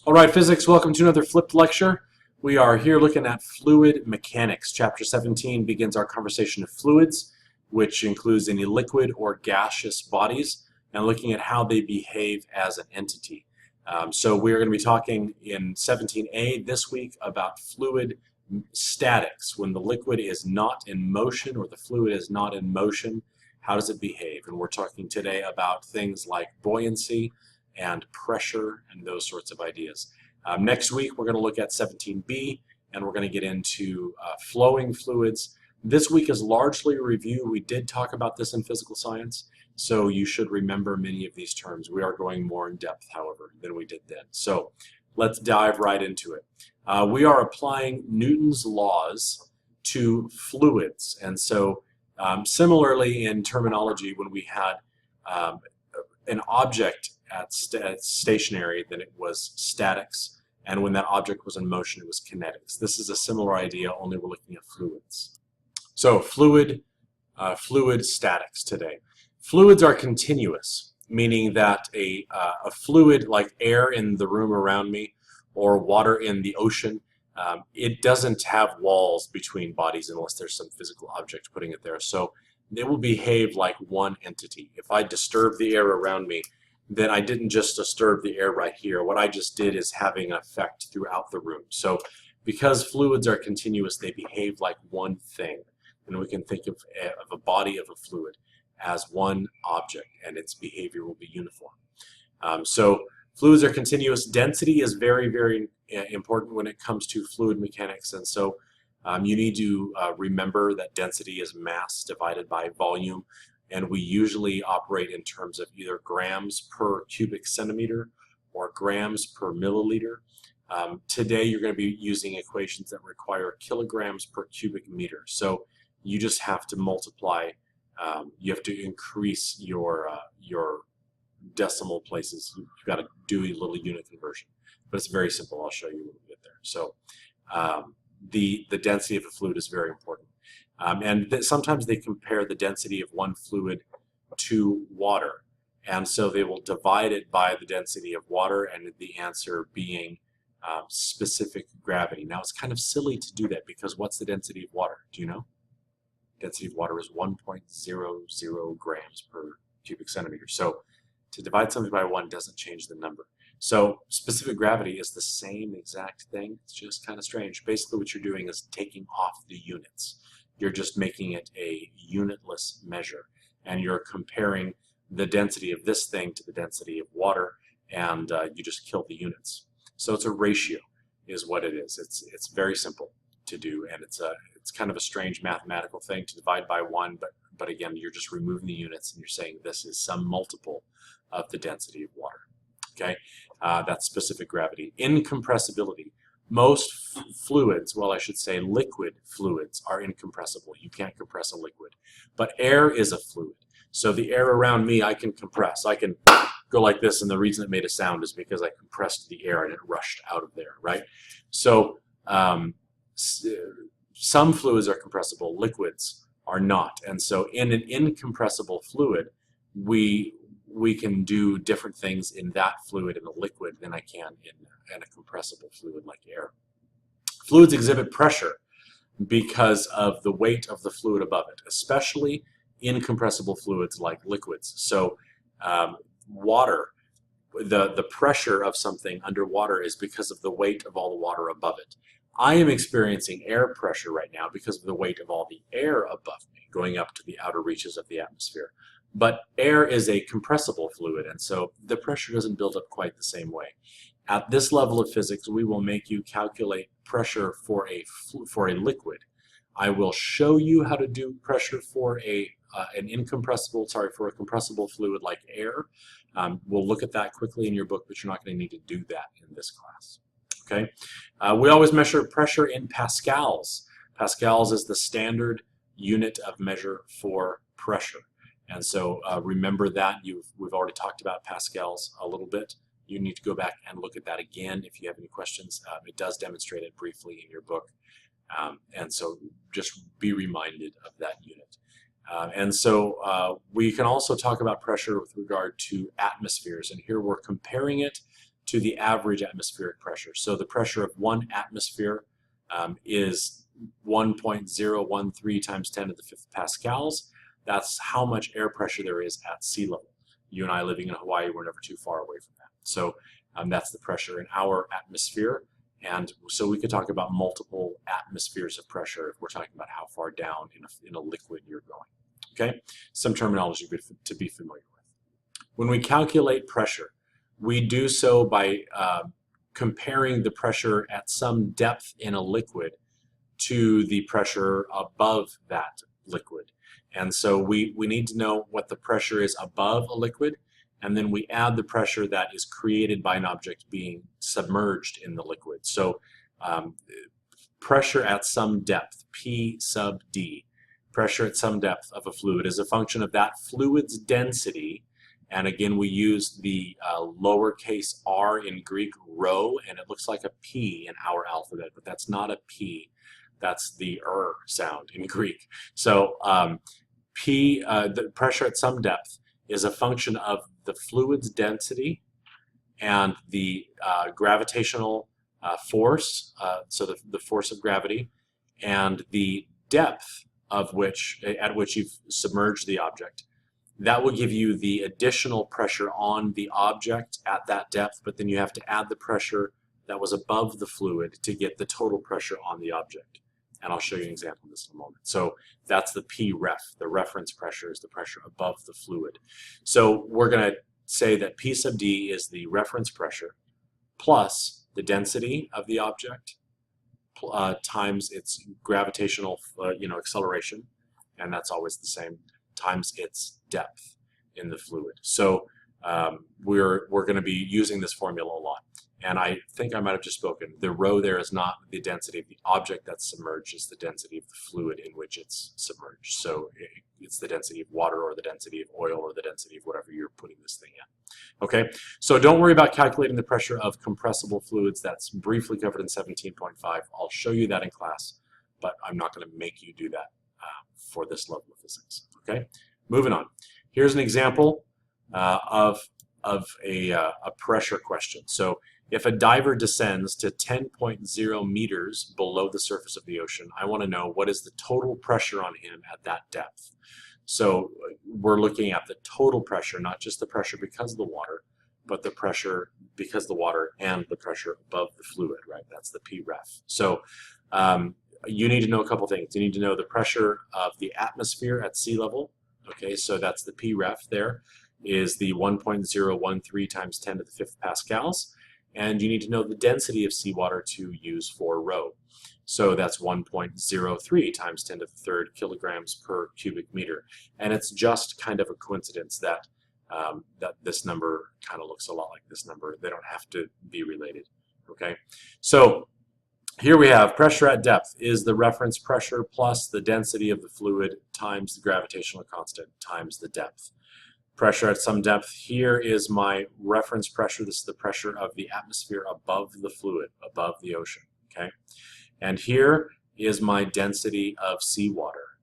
All right, physics, welcome to another flipped lecture. We are here looking at fluid mechanics. Chapter 17 begins our conversation of fluids, which includes any liquid or gaseous bodies, and looking at how they behave as an entity. So we're going to be talking in 17a this week about fluid statics. When the liquid is not in motion or the fluid is not in motion, how does it behave? And we're talking today about things like buoyancy and pressure and those sorts of ideas. Next week we're going to look at 17b and we're going to get into flowing fluids. This week is largely a review. We did talk about this in physical science, so you should remember many of these terms. We are going more in depth, however, than we did then. So let's dive right into it. We are applying Newton's laws to fluids, and so similarly in terminology, when we had an object at stationary, then it was statics, and when that object was in motion, it was kinetics. This is a similar idea, only we're looking at fluids. So fluid statics today. Fluids are continuous, meaning that a fluid like air in the room around me or water in the ocean, it doesn't have walls between bodies unless there's some physical object putting it there. So it will behave like one entity. If I disturb the air around me, then I didn't just disturb the air right here. What I just did is having an effect throughout the room. So because fluids are continuous, they behave like one thing. And we can think of a body of a fluid as one object, and its behavior will be uniform. So fluids are continuous. Density is very, very important when it comes to fluid mechanics. And so you need to remember that density is mass divided by volume. And we usually operate in terms of either grams per cubic centimeter or grams per milliliter. Today you're going to be using equations that require kilograms per cubic meter. So you just have to multiply, you have to increase your decimal places. You've got to do a little unit conversion. But it's very simple. I'll show you when we get there. So the density of a fluid is very important. And sometimes they compare the density of one fluid to water. And so they will divide it by the density of water, and the answer being specific gravity. Now, it's kind of silly to do that because what's the density of water? Do you know? Density of water is 1.00 grams per cubic centimeter. So to divide something by 1 doesn't change the number. So specific gravity is the same exact thing. It's just kind of strange. Basically what you're doing is taking off the units. You're just making it a unitless measure, and you're comparing the density of this thing to the density of water, and you just kill the units. So it's a ratio is what it is. It's very simple to do, and it's kind of a strange mathematical thing to divide by 1, but again, you're just removing the units and you're saying this is some multiple of the density of water. Okay, that's specific gravity. Incompressibility. Most fluids, well, I should say liquid fluids, are incompressible. You can't compress a liquid. But air is a fluid. So the air around me, I can compress. I can go like this, and the reason it made a sound is because I compressed the air and it rushed out of there, right? So some fluids are compressible, liquids are not. And so in an incompressible fluid, we can do different things in that fluid in a liquid than I can in a compressible fluid like air. Fluids exhibit pressure because of the weight of the fluid above it, especially incompressible fluids like liquids. So water, the pressure of something underwater is because of the weight of all the water above it. I am experiencing air pressure right now because of the weight of all the air above me going up to the outer reaches of the atmosphere. But air is a compressible fluid, and so the pressure doesn't build up quite the same way. At this level of physics, we will make you calculate pressure for a liquid. I will show you how to do pressure for a compressible fluid like air. We'll look at that quickly in your book, but you're not going to need to do that in this class. Okay. We always measure pressure in pascals. Pascals is the standard unit of measure for pressure. And so remember that. We've already talked about pascals a little bit. You need to go back and look at that again if you have any questions. It does demonstrate it briefly in your book. And so just be reminded of that unit. And so we can also talk about pressure with regard to atmospheres. And here we're comparing it to the average atmospheric pressure. So the pressure of 1 atmosphere is 1.013 times 10 to the 5th pascals. That's how much air pressure there is at sea level. You and I living in Hawaii, we're never too far away from that. So that's the pressure in our atmosphere. And so we could talk about multiple atmospheres of pressure if we're talking about how far down in a liquid you're going. Okay, some terminology to be familiar with. When we calculate pressure, we do so by comparing the pressure at some depth in a liquid to the pressure above that liquid. And so we need to know what the pressure is above a liquid, and then we add the pressure that is created by an object being submerged in the liquid. So pressure at some depth, P sub D, pressure at some depth of a fluid is a function of that fluid's density. And again, we use the lowercase r in Greek, rho, and it looks like a P in our alphabet, but that's not a P. That's the sound in Greek. So the pressure at some depth is a function of the fluid's density and the gravitational force, so the force of gravity, and the depth of at which you've submerged the object. That will give you the additional pressure on the object at that depth, but then you have to add the pressure that was above the fluid to get the total pressure on the object. And I'll show you an example of this in a moment. So that's the P ref. The reference pressure is the pressure above the fluid. So we're going to say that P sub D is the reference pressure plus the density of the object times its gravitational acceleration, and that's always the same, times its depth in the fluid. So we're going to be using this formula a lot. And I think I might have just spoken. The rho there is not the density of the object that's submerged, it's the density of the fluid in which it's submerged. So it's the density of water or the density of oil or the density of whatever you're putting this thing in. Okay, so don't worry about calculating the pressure of compressible fluids. That's briefly covered in 17.5. I'll show you that in class, but I'm not going to make you do that for this level of physics. Okay, moving on. Here's an example of a pressure question. So if a diver descends to 10.0 meters below the surface of the ocean, I want to know what is the total pressure on him at that depth. So we're looking at the total pressure, not just the pressure because of the water, but the pressure because of the water and the pressure above the fluid, right? That's the P ref. So you need to know a couple things. You need to know the pressure of the atmosphere at sea level. Okay, so that's the P ref there, is the 1.013 times 10 to the 5th pascals. And you need to know the density of seawater to use for rho. So that's 1.03 times 10 to the 3rd kilograms per cubic meter. And it's just kind of a coincidence that that this number kind of looks a lot like this number. They don't have to be related. Okay, so here we have pressure at depth is the reference pressure plus the density of the fluid times the gravitational constant times the depth. Pressure at some depth, here is my reference pressure. This is the pressure of the atmosphere above the fluid, above the ocean. Okay, and here is my density of seawater.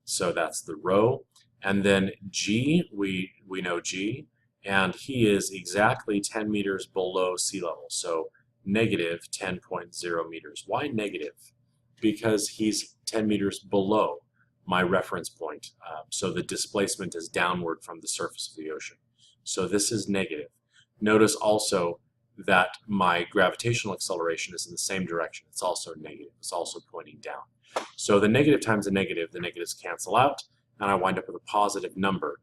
So that's the rho. And then G, we know G, and he is exactly 10 meters below sea level. So negative 10.0 meters. Why negative? Because he's 10 meters below my reference point. So the displacement is downward from the surface of the ocean. So this is negative. Notice also that my gravitational acceleration is in the same direction. It's also negative. It's also pointing down. So the negative times the negatives cancel out, and I wind up with a positive number.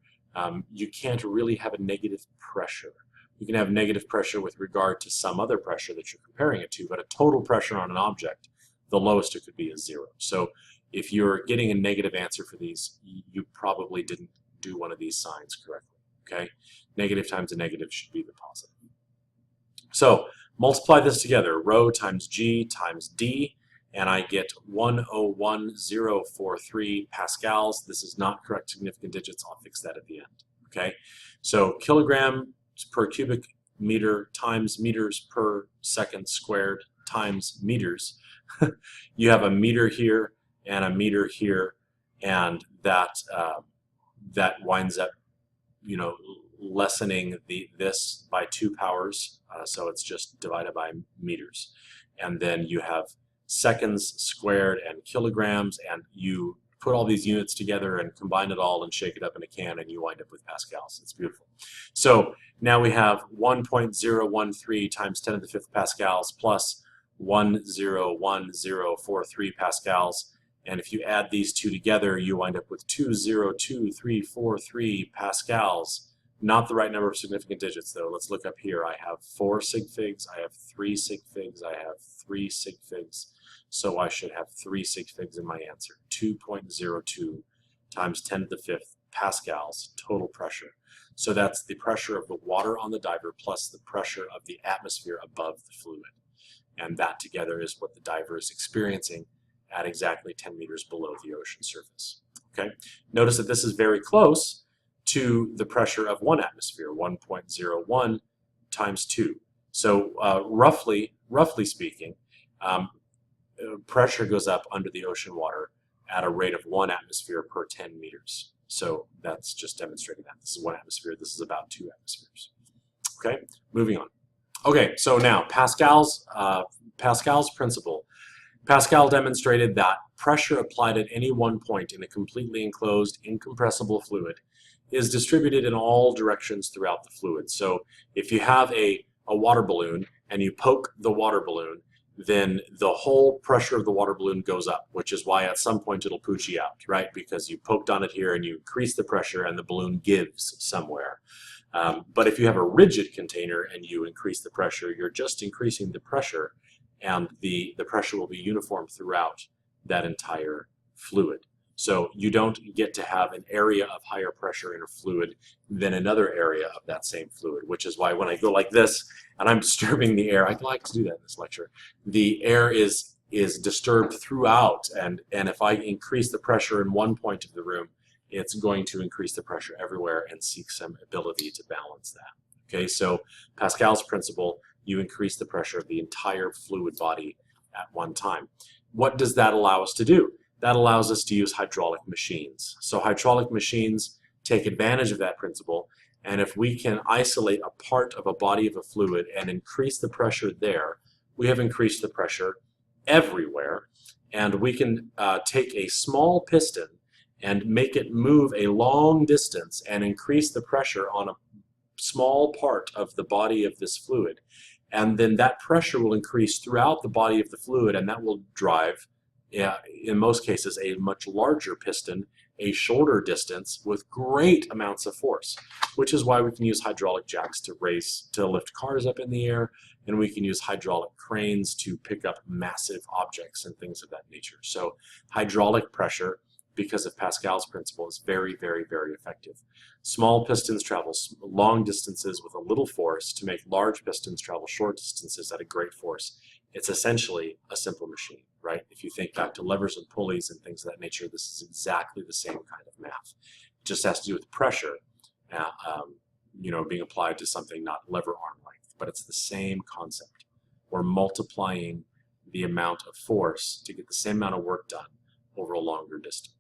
You can't really have a negative pressure. You can have negative pressure with regard to some other pressure that you're comparing it to, but a total pressure on an object, the lowest it could be is 0. So if you're getting a negative answer for these, you probably didn't do one of these signs correctly. Okay, negative times a negative should be the positive. So multiply this together, rho times G times D, and I get 101,043 pascals. This is not correct significant digits. I'll fix that at the end. Okay, so kilogram per cubic meter times meters per second squared times meters. You have a meter here and a meter here, and that that winds up, lessening this by 2 powers, so it's just divided by meters. And then you have seconds squared and kilograms, and you put all these units together and combine it all and shake it up in a can, and you wind up with pascals. It's beautiful. So now we have 1.013 times 10 to the 5th pascals plus 101043 pascals. And if you add these two together, you wind up with 202343 pascals. Not the right number of significant digits, though. Let's look up here. I have 4 sig figs, I have 3 sig figs, I have 3 sig figs. So I should have 3 sig figs in my answer. 2.02 times 10 to the 5th pascals total pressure. So that's the pressure of the water on the diver plus the pressure of the atmosphere above the fluid. And that together is what the diver is experiencing at exactly 10 meters below the ocean surface. Okay? Notice that this is very close to the pressure of 1 atmosphere, 1.01 times 2. So roughly speaking, pressure goes up under the ocean water at a rate of 1 atmosphere per 10 meters. So that's just demonstrating that. This is 1 atmosphere. This is about 2 atmospheres. Okay, moving on. Okay, so now Pascal's principle. Pascal demonstrated that pressure applied at any one point in a completely enclosed, incompressible fluid is distributed in all directions throughout the fluid. So if you have a water balloon and you poke the water balloon, then the whole pressure of the water balloon goes up, which is why at some point it'll poochie out, right? Because you poked on it here and you increase the pressure and the balloon gives somewhere. But if you have a rigid container and you increase the pressure, you're just increasing the pressure, and the pressure will be uniform throughout that entire fluid. So you don't get to have an area of higher pressure in a fluid than another area of that same fluid, which is why when I go like this and I'm disturbing the air, I like to do that in this lecture, the air is disturbed throughout, and if I increase the pressure in one point of the room, it's going to increase the pressure everywhere and seek some ability to balance that. Okay, so Pascal's principle, you increase the pressure of the entire fluid body at one time. What does that allow us to do? That allows us to use hydraulic machines. So hydraulic machines take advantage of that principle, and if we can isolate a part of a body of a fluid and increase the pressure there, we have increased the pressure everywhere, and we can take a small piston and make it move a long distance and increase the pressure on a small part of the body of this fluid. And then that pressure will increase throughout the body of the fluid, and that will drive, in most cases, a much larger piston, a shorter distance with great amounts of force, which is why we can use hydraulic jacks to lift cars up in the air, and we can use hydraulic cranes to pick up massive objects and things of that nature. So hydraulic pressure, because of Pascal's principle, is very, very, very effective. Small pistons travel long distances with a little force to make large pistons travel short distances at a great force. It's essentially a simple machine, right? If you think back to levers and pulleys and things of that nature, this is exactly the same kind of math. It just has to do with pressure, being applied to something not lever arm length, but it's the same concept. We're multiplying the amount of force to get the same amount of work done over a longer distance.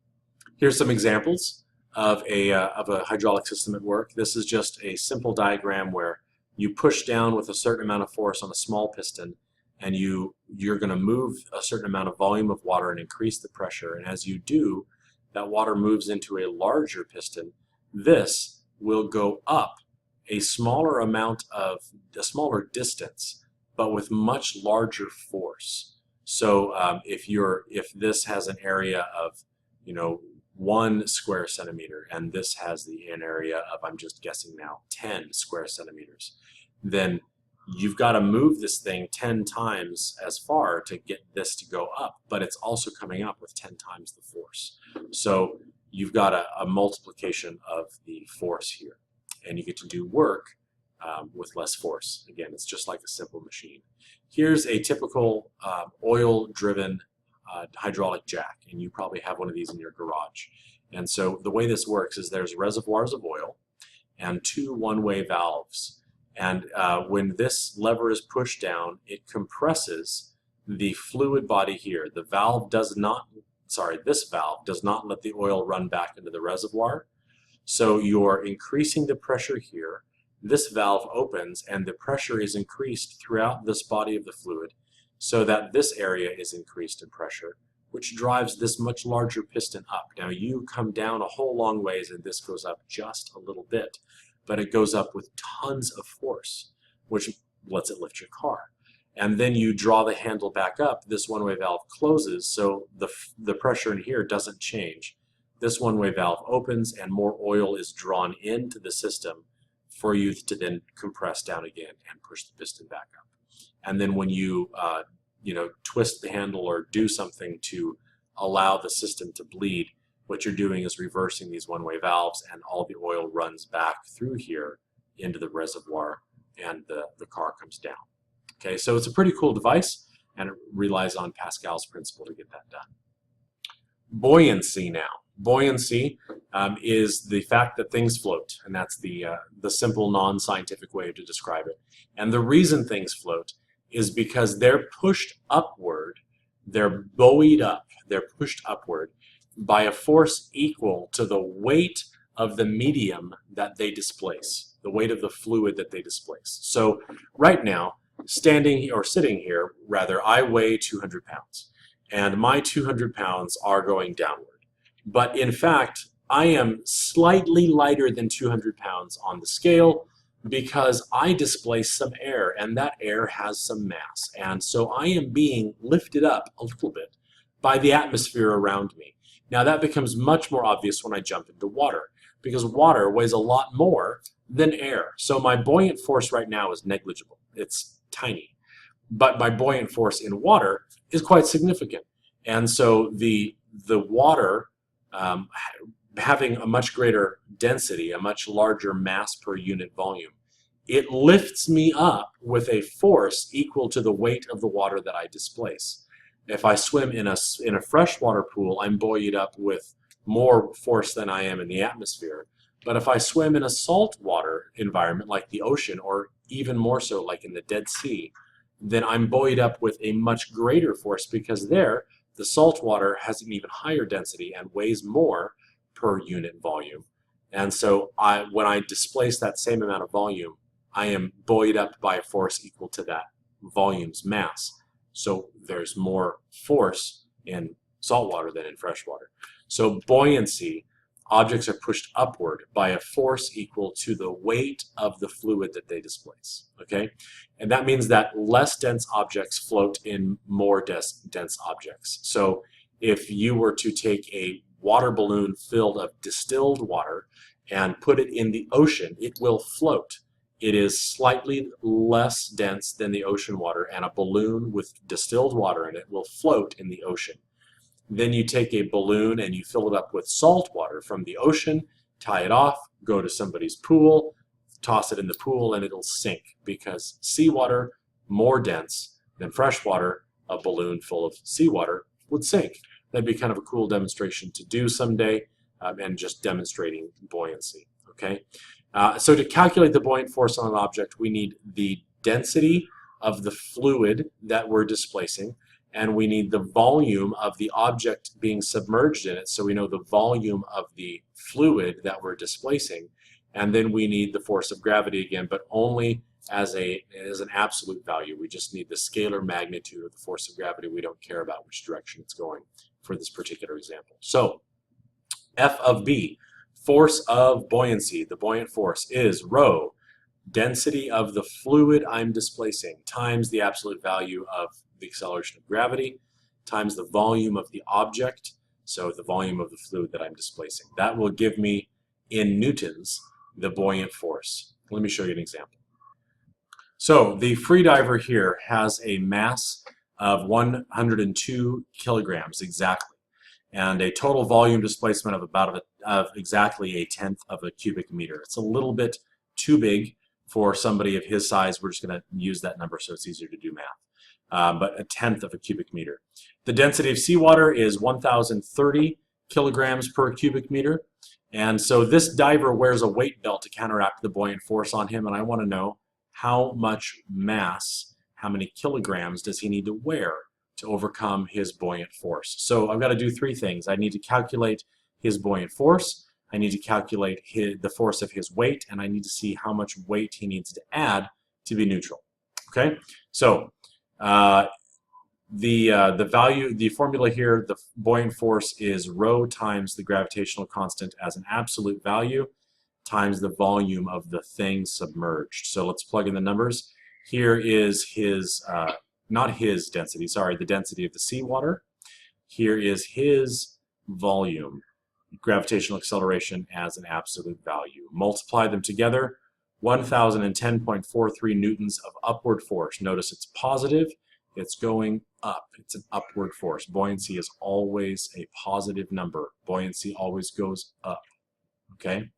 Here's some examples of a hydraulic system at work. This is just a simple diagram where you push down with a certain amount of force on a small piston, and you're going to move a certain amount of volume of water and increase the pressure. And as you do, that water moves into a larger piston. This will go up a smaller distance, but with much larger force. So if this has an area of 1 square centimeter, and this has an area of, I'm just guessing now, 10 square centimeters, then you've got to move this thing 10 times as far to get this to go up, but it's also coming up with 10 times the force. So you've got a multiplication of the force here, and you get to do work with less force. Again, it's just like a simple machine. Here's a typical oil-driven hydraulic jack, and you probably have one of these in your garage. And so the way this works is there's reservoirs of oil and 2 one-way valves. And when this lever is pushed down, it compresses the fluid body here. This valve does not let the oil run back into the reservoir. So you're increasing the pressure here. This valve opens and the pressure is increased throughout this body of the fluid so that this area is increased in pressure, which drives this much larger piston up. Now you come down a whole long ways and this goes up just a little bit, but it goes up with tons of force, which lets it lift your car. And then you draw the handle back up, this one-way valve closes, so the pressure in here doesn't change. This one-way valve opens and more oil is drawn into the system for you to then compress down again and push the piston back up. And then when you twist the handle or do something to allow the system to bleed, what you're doing is reversing these one-way valves and all the oil runs back through here into the reservoir and the car comes down. Okay, so it's a pretty cool device and it relies on Pascal's principle to get that done. Buoyancy now. Buoyancy is the fact that things float, and that's the simple non-scientific way to describe it. And the reason things float is because they're pushed upward, they're buoyed up, they're pushed upward by a force equal to the weight of the medium that they displace, the weight of the fluid that they displace. So right now, sitting here, I weigh 200 pounds, and my 200 pounds are going downward. But in fact, I am slightly lighter than 200 pounds on the scale because I displace some air, and that air has some mass. And so I am being lifted up a little bit by the atmosphere around me. Now that becomes much more obvious when I jump into water, because water weighs a lot more than air. So my buoyant force right now is negligible. It's tiny. But my buoyant force in water is quite significant. And so the water having a much greater density, a much larger mass per unit volume, it lifts me up with a force equal to the weight of the water that I displace. If I swim in a freshwater pool, I'm buoyed up with more force than I am in the atmosphere. But if I swim in a saltwater environment like the ocean, or even more so like in the Dead Sea, then I'm buoyed up with a much greater force, because there the salt water has an even higher density and weighs more per unit volume. And so when I displace that same amount of volume, I am buoyed up by a force equal to that volume's mass. So there's more force in salt water than in fresh water. So buoyancy, objects are pushed upward by a force equal to the weight of the fluid that they displace. Okay? And that means that less dense objects float in more dense objects. So if you were to take a water balloon filled of distilled water and put it in the ocean, it will float. It is slightly less dense than the ocean water, and a balloon with distilled water in it will float in the ocean. Then you take a balloon and you fill it up with salt water from the ocean, tie it off, go to somebody's pool, toss it in the pool, and it'll sink, because seawater, more dense than fresh water, a balloon full of seawater would sink. That'd be kind of a cool demonstration to do someday, and just demonstrating buoyancy. Okay. So to calculate the buoyant force on an object, we need the density of the fluid that we're displacing, and we need the volume of the object being submerged in it, so we know the volume of the fluid that we're displacing. And then we need the force of gravity again, but only as an absolute value. We just need the scalar magnitude of the force of gravity. We don't care about which direction it's going for this particular example. So F of B, force of buoyancy, the buoyant force, is rho, density of the fluid I'm displacing, times the absolute value of the acceleration of gravity, times the volume of the object, so the volume of the fluid that I'm displacing. That will give me, in newtons, the buoyant force. Let me show you an example. So the freediver here has a mass of 102 kilograms exactly, and a total volume displacement of exactly a tenth of a cubic meter. It's a little bit too big for somebody of his size. We're just going to use that number so it's easier to do math. But a tenth of a cubic meter. The density of seawater is 1,030 kilograms per cubic meter. And so this diver wears a weight belt to counteract the buoyant force on him, and I want to know how much mass, how many kilograms does he need to wear to overcome his buoyant force. So I've got to do three things. I need to calculate his buoyant force, I need to calculate the force of his weight, and I need to see how much weight he needs to add to be neutral. Okay, so the formula here, the buoyant force is rho times the gravitational constant as an absolute value times the volume of the thing submerged. So let's plug in the numbers. Here is his, not his density, sorry, the density of the seawater. Here is his volume, gravitational acceleration as an absolute value. Multiply them together, 1010.43 newtons of upward force. Notice it's positive, it's going up, it's an upward force. Buoyancy is always a positive number. Buoyancy always goes up, okay?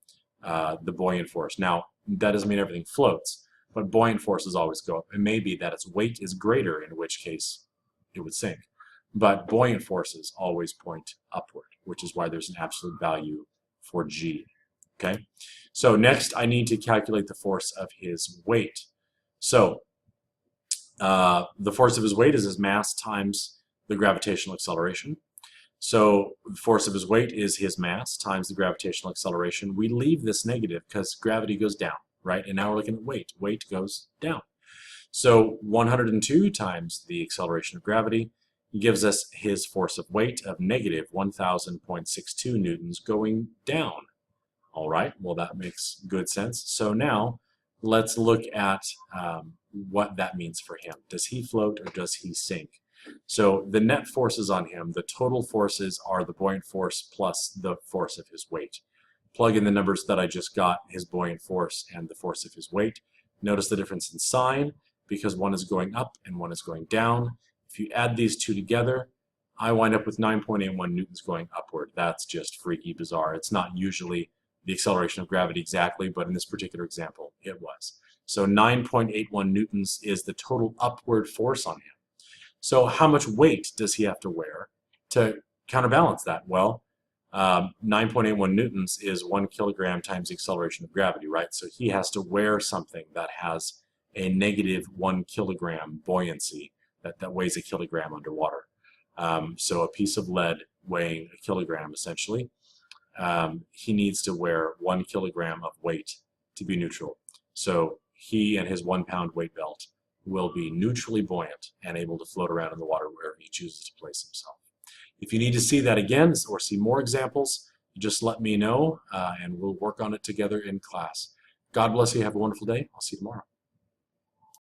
The buoyant force. Now, that doesn't mean everything floats, but buoyant forces always go up. It may be that its weight is greater, in which case it would sink. But buoyant forces always point upward, which is why there's an absolute value for G. Okay? So next I need to calculate the force of his weight. So the force of his weight is his mass times the gravitational acceleration. So the force of his weight is his mass times the gravitational acceleration. We leave this negative because gravity goes down, right? And now we're looking at weight. Weight goes down. So 102 times the acceleration of gravity gives us his force of weight of negative 1000.62 newtons going down. All right, well, that makes good sense. So now let's look at what that means for him. Does he float or does he sink? So the net forces on him, the total forces are the buoyant force plus the force of his weight. Plug in the numbers that I just got, his buoyant force and the force of his weight. Notice the difference in sign because one is going up and one is going down. If you add these two together, I wind up with 9.81 newtons going upward. That's just freaky bizarre. It's not usually the acceleration of gravity exactly, but in this particular example, it was. So 9.81 newtons is the total upward force on him. So how much weight does he have to wear to counterbalance that? Well, 9.81 newtons is 1 kilogram times the acceleration of gravity, right? So he has to wear something that has a negative 1 kilogram buoyancy that weighs a kilogram underwater. So a piece of lead weighing a kilogram, essentially, he needs to wear 1 kilogram of weight to be neutral. So he and his 1 pound weight belt will be neutrally buoyant and able to float around in the water wherever he chooses to place himself. If you need to see that again or see more examples, just let me know and we'll work on it together in class. God bless you. Have a wonderful day. I'll see you tomorrow.